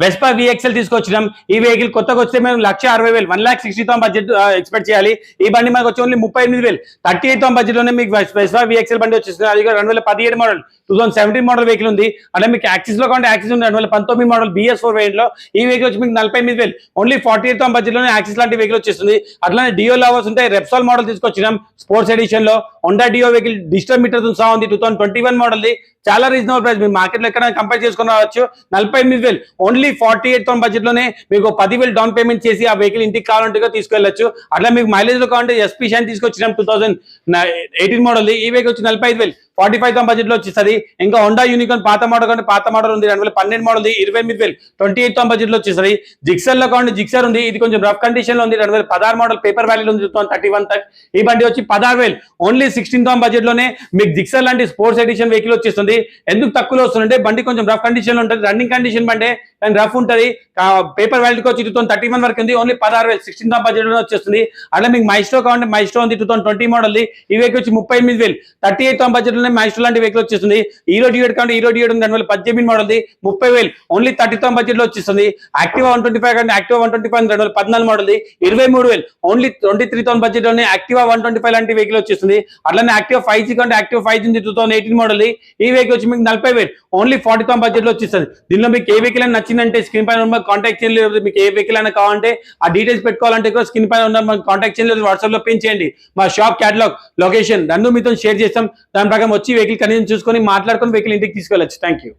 Vespa VXL తీసుకొచ్చినాం. ఈ vehicle కొత్తగా వస్తే మేము 1,60,000 1,60,000 బడ్జెట్ ఎక్స్పెక్ట్ చేయాలి. ఈ బండి మనకు వచ్చి ఓన్లీ 38,000 38,000 బడ్జెట్ లోనే మీకు వెస్పా విఎక్స్ఎల్ బండి వచ్చేస్తుంది. అది 2017 మోడల్ 2017 మోడల్ వెహికల్ ఉంది. అలా మీకు యాక్సిస్ లో కావాలంటే యాక్సిస్ ఉంది. 2019 మోడల్ BS4 వేరియంట్ లో ఈ వెహికల్ వచ్చి మీకు 48,000 ఓన్లీ 48,000 బడ్జెట్ లోనే యాక్సిస్ లాంటి వెహికల్ వచ్చేస్తుంది. అట్లానే డియో లవర్స్ ఉంటాయి. రెప్సాల్ మోడల్ తీసుకొచ్చినాం స్పోర్ట్స్ ఎడిషన్ లో. హోండా డియో వెహికల్ డిజిటల్ మీటర్ తో సహా ఉంది. 2021 మోడల్ ది చాలా రీజనబుల్ ప్రైస్. మీరు మార్కెట్ లో ఎక్కడ కంపేర్ చేసుకుని రావచ్చు. 48,000 ఓన్లీ 48,000 బడ్జెట్ లోనే మీకు 10,000 డౌన్ పేమెంట్ చేసి ఆ వెహికల్ ఇంటికి కావాలంటే తీసుకెళ్లొచ్చు. అట్లా మీకు మైలేజ్ లో కావాలంటే SP షైన్ తీసుకొచ్చినాం 2018 మోడల్. ఈ వెహికల్ వచ్చి 45,000 45,000 బడ్జెట్ లో వచ్చేస్తుంది. ఇంకా హోండా యూనికార్న్ పాత మోడల్ కంటే పాత మోడల్ ఉంది 2012 మోడల్ 28,000 28,000 బడ్జెట్ లో వచ్చేస్తుంది. జిక్సర్ లో కావాలంటే జిక్సర్ ఉంది. ఇది కొంచెం రఫ్ కండిషన్ లో ఉంది. 2016 మోడల్ పేపర్ వాల్యూ ఉంది 2031 తక్. ఈ బండి వచ్చి 16,000 ఓన్లీ 16,000 బడ్జెట్ లోనే మీకు జిక్సర్ లాంటి స్పోర్ట్స్ ఎడిషన్ వెహికల్ వచ్చేస్తుంది. ఎందుకు తక్కువలో వస్తుందంటే బండి కొంచెం రఫ్ కండిషన్ లో ఉంటుంది. రన్నింగ్ కండిషన్ బండి కానీ రఫ్ ఉంటుంది. పేపర్ వాల్యూకి వచ్చి 2031 వరకు ఉంది. ఓన్లీ 16,000 16,000 బడ్జెట్ లో వచ్చేస్తుంది. అట్లా మీకు మైస్ట్రో కావాలంటే మైస్ట్రో ఉంది 2020 మోడల్. ఈ వెహికల్ వచ్చి 38,000 38,000 బడ్జెట్ లో మైస్ట్రో లాంటి వెహికల్ వచ్చేస్తుంది. హీరో డియోడ్ కావాలంటే హీరో డియోడ్ 2018 మోడల్ 30,000 ఓన్లీ 30,000 బడ్జెట్ లో వచ్చేస్తుంది. యాక్టివా 125 కంటే యాక్టివా 125 2014 మోడల్ 23,000 ఓన్లీ 23,000 బడ్జెట్ లోనే యాక్టివా 125 లాంటి వెహికల్ వచ్చేస్తుంది. అట్లానే యాక్టివా 5G కంటే యాక్టివా 5G 2018 మోడల్. ఈ వెహికల్ వచ్చి మీకు 40,000 ఓన్లీ 40,000 బడ్జెట్ లో వచ్చేస్తుంది. దీనిలో మీకు ఏ వెహికల్ అని నచ్చిందంటే స్క్రీన్ పైన ఉన్న కాంటాక్ట్ చేయండి. మీకు ఏ వెహికల్ అయినా కావాలంటే ఆ డీటెయిల్స్ పెట్టుకోవాలంటే స్క్రీన్ పైన ఉన్న కాంటాక్ట్ చేయండి. వాట్సాప్ లో పిన్ చేయండి. మా షాప్ క్యాటలాగ్ లొకేషన్ రెండు మీతో షేర్ చేస్తాం. దాని ప్రకారం వచ్చి వెహికల్ కనీసం చూసుకొని మాట్లాడుకొని వెహికల్ ఇంటికి తీసుకెళ్ళచ్చు. Thank you.